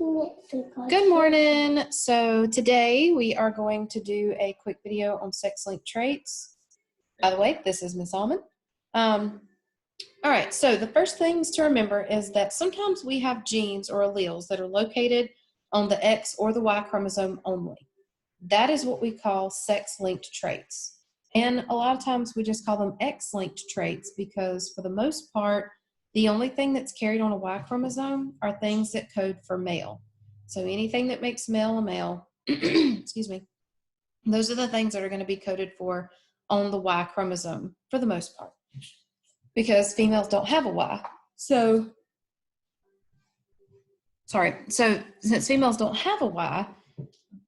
Good morning. So today we are going to do a quick video on sex-linked traits. By the way, this is Miss Almond. All right, so the first things to remember is that sometimes we have genes or alleles that are located on the X or the Y chromosome only. That is what we call sex-linked traits. And a lot of times we just call them X-linked traits because for the most part, the only thing that's carried on a Y chromosome are things that code for male. So anything that makes male a male, excuse me, those are the things that are going to be coded for on the Y chromosome for the most part, because females don't have a Y. So since females don't have a Y,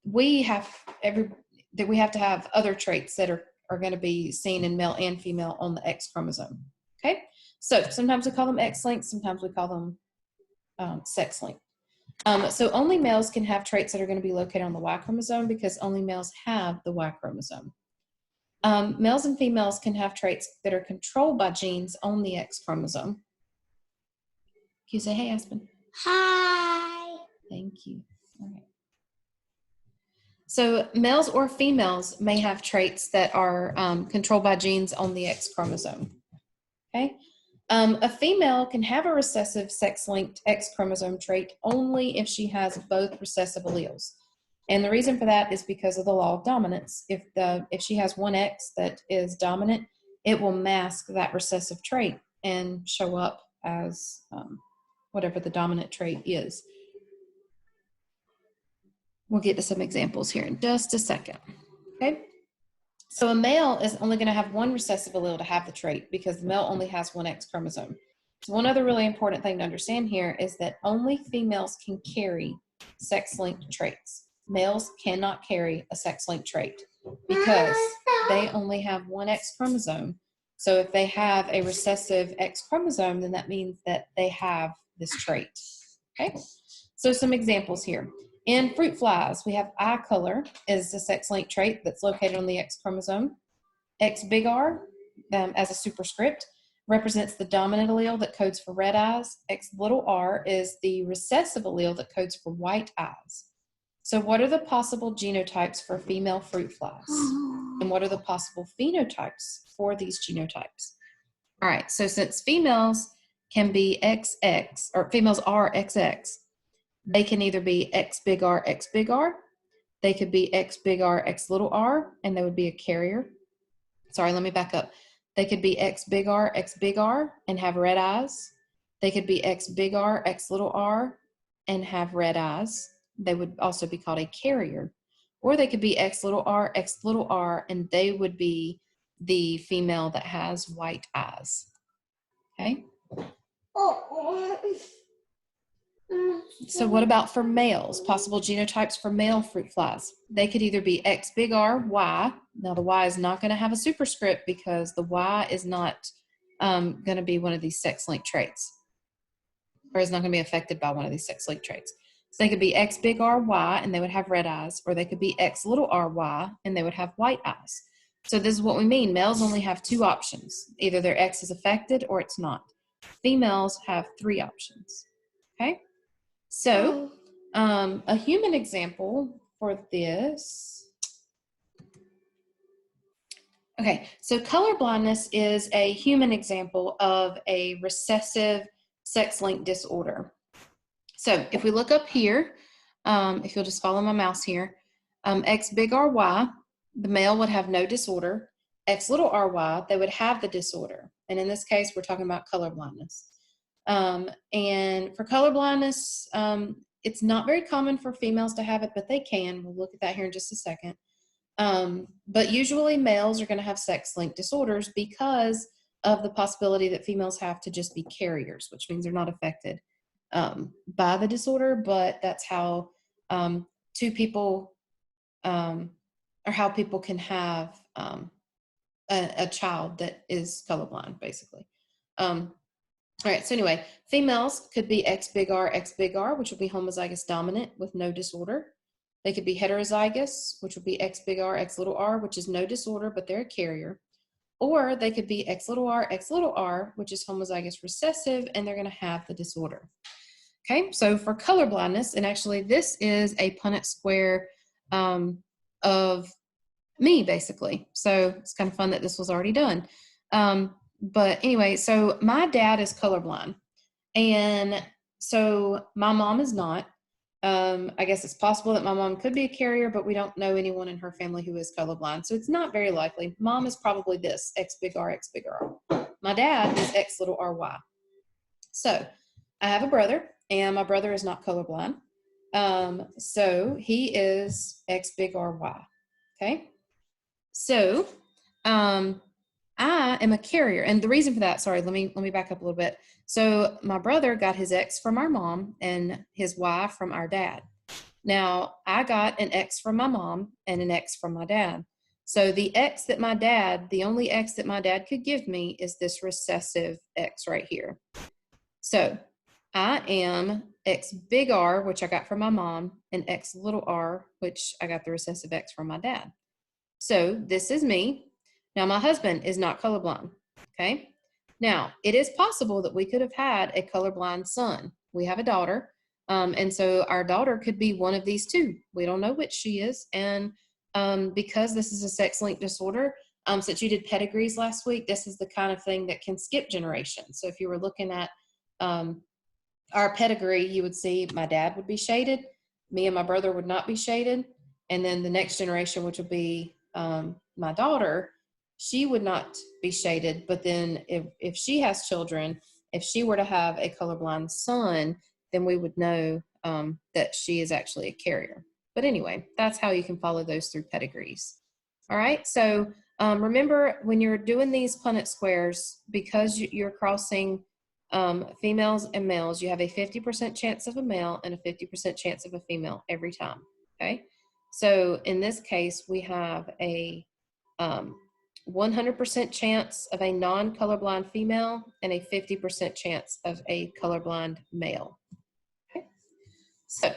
we have to have other traits that are going to be seen in male and female on the X chromosome. Okay, so sometimes we call them X-linked, sometimes we call them sex-linked. So only males can have traits that are going to be located on the Y chromosome because only males have the Y chromosome. Males and females can have traits that are controlled by genes on the X chromosome. Can you say hey, Aspen? Hi. Thank you. All right. So males or females may have traits that are controlled by genes on the X chromosome. Okay. A female can have a recessive sex-linked X chromosome trait only if she has both recessive alleles. And the reason for that is because of the law of dominance. If she has one X that is dominant, it will mask that recessive trait and show up as whatever the dominant trait is. We'll get to some examples here in just a second. Okay. So a male is only going to have one recessive allele to have the trait because the male only has one X chromosome. So one other really important thing to understand here is that only females can carry sex-linked traits. Males cannot carry a sex-linked trait because they only have one X chromosome. So if they have a recessive X chromosome, then that means that they have this trait. Okay, so some examples here. In fruit flies, we have eye color is a sex-linked trait that's located on the X chromosome. X big R, as a superscript, represents the dominant allele that codes for red eyes. X little r is the recessive allele that codes for white eyes. So what are the possible genotypes for female fruit flies? And what are the possible phenotypes for these genotypes? All right, so since females can be XX, or females are XX, they can either be X big R, they could be X big R, X little r, and they would be a carrier. Sorry, let me back up. They could be X big R, and have red eyes. They could be X big R, X little r, and have red eyes. They would also be called a carrier. Or they could be X little r, and they would be the female that has white eyes. Okay? So what about for males? Possible genotypes for male fruit flies. They could either be X big R, Y. Now the Y is not going to have a superscript because the Y is not going to be one of these sex-linked traits, or is not going to be affected by one of these sex-linked traits. So they could be X big R, Y, and they would have red eyes, or they could be X little r, Y, and they would have white eyes. So this is what we mean. Males only have two options. Either their X is affected or it's not. Females have three options. Okay? So, a human example for this. Okay, so color blindness is a human example of a recessive sex-linked disorder. So, if we look up here, if you'll just follow my mouse here, X big RY, the male would have no disorder. X little RY, they would have the disorder. And in this case, we're talking about color blindness. And for color blindness, it's not very common for females to have it, but they can. We'll look at that here in just a second. But usually males are going to have sex-linked disorders because of the possibility that females have to just be carriers, which means they're not affected by the disorder, but that's how two people, or how people can have a child that is colorblind, basically. All right, so anyway, females could be X big R, which would be homozygous dominant with no disorder. They could be heterozygous, which would be X big R, X little r, which is no disorder, but they're a carrier. Or they could be X little r, which is homozygous recessive, and they're going to have the disorder. Okay, so for color blindness, and actually this is a Punnett square of me, basically. So it's kind of fun that this was already done. But anyway, so my dad is colorblind. And so my mom is not. I guess it's possible that my mom could be a carrier, but we don't know anyone in her family who is colorblind. So it's not very likely. Mom is probably this, X big R, X big R. My dad is X little ry. So I have a brother, and my brother is not colorblind. So he is X big RY. Okay. So I am a carrier, and the reason for that, sorry, let me back up a little bit. So my brother got his X from our mom and his Y from our dad. Now I got an X from my mom and an X from my dad. So the X that my dad, the only X that my dad could give me is this recessive X right here. So I am X big R, which I got from my mom, and X little r, which I got the recessive X from my dad. So this is me. Now my husband is not colorblind, okay? Now, it is possible that we could have had a colorblind son. We have a daughter, and so our daughter could be one of these two. We don't know which she is, and because this is a sex-linked disorder, since you did pedigrees last week, this is the kind of thing that can skip generations. So if you were looking at our pedigree, you would see my dad would be shaded, me and my brother would not be shaded, and then the next generation, which would be my daughter, she would not be shaded. But then if she has children, if she were to have a colorblind son, then we would know that she is actually a carrier. But anyway, that's how you can follow those through pedigrees. All right, so remember when you're doing these Punnett squares, because you're crossing females and males, you have a 50% chance of a male and a 50% chance of a female every time, okay? So in this case, we have a 100% chance of a non-colorblind female and a 50% chance of a colorblind male. Okay. So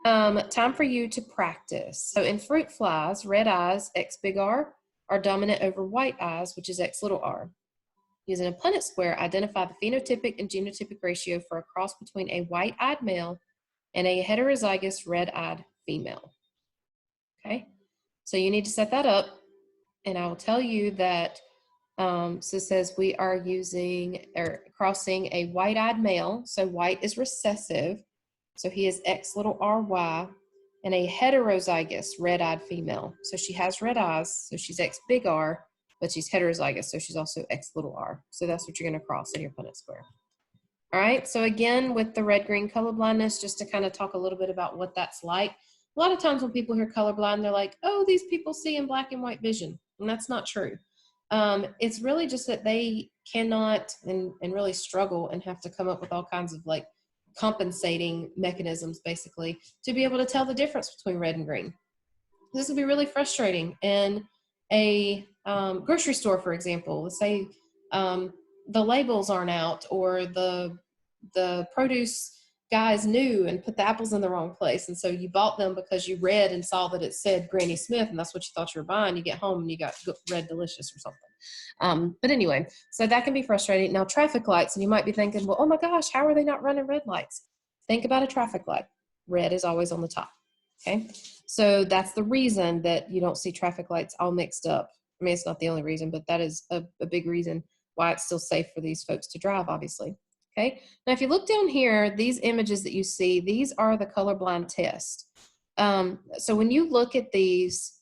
time for you to practice. So in fruit flies, red eyes, X big R, are dominant over white eyes, which is X little r. Using a Punnett square, identify the phenotypic and genotypic ratio for a cross between a white-eyed male and a heterozygous red-eyed female. Okay, so you need to set that up, and I will tell you that, so it says we are using or crossing a white-eyed male, so white is recessive, so he is X little ry, and a heterozygous red-eyed female. So she has red eyes, so she's X big R, but she's heterozygous, so she's also X little r. So that's what you're going to cross in your Punnett square. All right, so again, with the red-green color blindness, just to kind of talk a little bit about what that's like. A lot of times when people hear colorblind, they're like, oh, these people see in black and white vision. And that's not true. It's really just that they cannot and really struggle and have to come up with all kinds of like compensating mechanisms, basically, to be able to tell the difference between red and green. This would be really frustrating in a grocery store, for example. Let's say the labels aren't out, or the produce guys knew and put the apples in the wrong place, and so you bought them because you read and saw that it said Granny Smith, and that's what you thought you were buying. You get home and you got Red Delicious or something. But anyway, so that can be frustrating. Now, traffic lights, and you might be thinking, well, oh my gosh, how are they not running red lights? Think about a traffic light. Red is always on the top. Okay, so that's the reason that you don't see traffic lights all mixed up. I mean, it's not the only reason, but that is a big reason why it's still safe for these folks to drive, obviously. Okay, now if you look down here, these images that you see, these are the colorblind test. So when you look at these,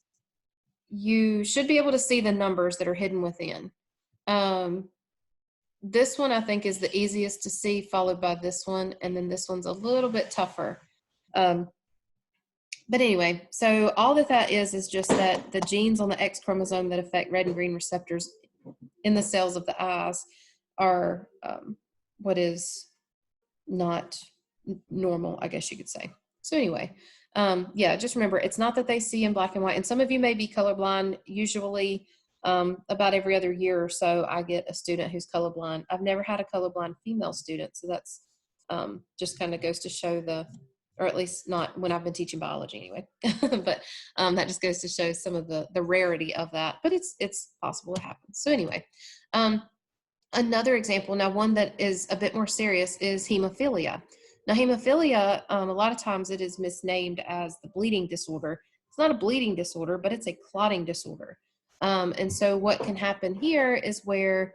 you should be able to see the numbers that are hidden within. This one I think is the easiest to see, followed by this one, and then this one's a little bit tougher. But anyway, so all that is just that the genes on the X chromosome that affect red and green receptors in the cells of the eyes are what is not normal, I guess you could say. So anyway, yeah, just remember, it's not that they see in black and white. And some of you may be colorblind. Usually about every other year or so, I get a student who's colorblind. I've never had a colorblind female student. So that's just kind of goes to show or at least not when I've been teaching biology anyway, but that just goes to show some of the rarity of that, but it's possible it happens. So anyway, another example, now one that is a bit more serious, is hemophilia. Now, hemophilia, a lot of times it is misnamed as the bleeding disorder. It's not a bleeding disorder, but it's a clotting disorder. And so what can happen here is where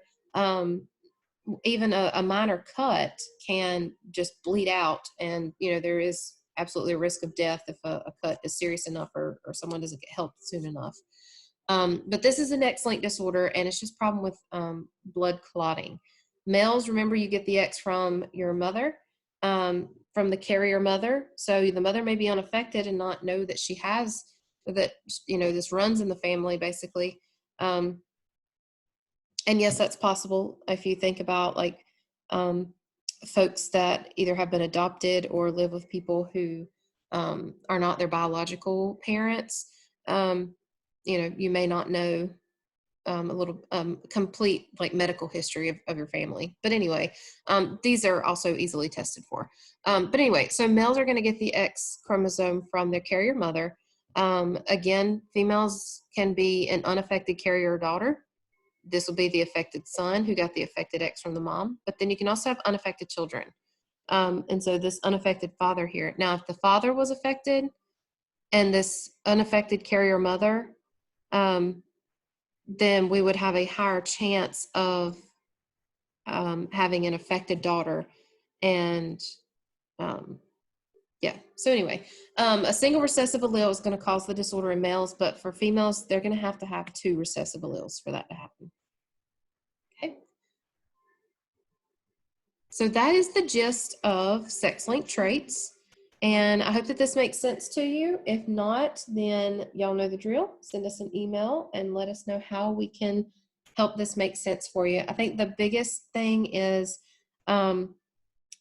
even a minor cut can just bleed out, and there is absolutely a risk of death if a cut is serious enough or someone doesn't get help soon enough. But this is an X-linked disorder, and it's just a problem with blood clotting. Males, remember, you get the X from your mother, from the carrier mother. So the mother may be unaffected and not know that she has that, this runs in the family, basically. And yes, that's possible if you think about folks that either have been adopted or live with people who are not their biological parents. You may not know a little complete medical history of your family. But anyway, these are also easily tested for. But anyway, so males are going to get the X chromosome from their carrier mother. Again, females can be an unaffected carrier daughter. This will be the affected son who got the affected X from the mom. But then you can also have unaffected children. And so this unaffected father here. Now, if the father was affected and this unaffected carrier mother, then we would have a higher chance of having an affected daughter. And so anyway, a single recessive allele is going to cause the disorder in males, but for females, they're going to have 2 recessive alleles for that to happen. Okay. So that is the gist of sex-linked traits. And I hope that this makes sense to you. If not, then y'all know the drill. Send us an email and let us know how we can help this make sense for you. I think the biggest thing is,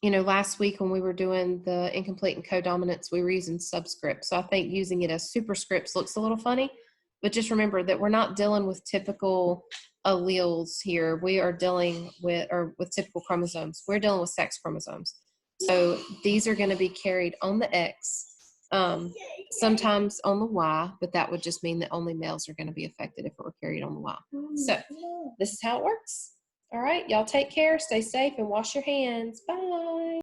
last week when we were doing the incomplete and codominance, we were using subscripts. So I think using it as superscripts looks a little funny, but just remember that we're not dealing with typical alleles here. We are dealing with typical chromosomes. We're dealing with sex chromosomes. So these are going to be carried on the X, sometimes on the Y, but that would just mean that only males are going to be affected if it were carried on the Y. So this is how it works. All right, y'all take care, stay safe, and wash your hands. Bye.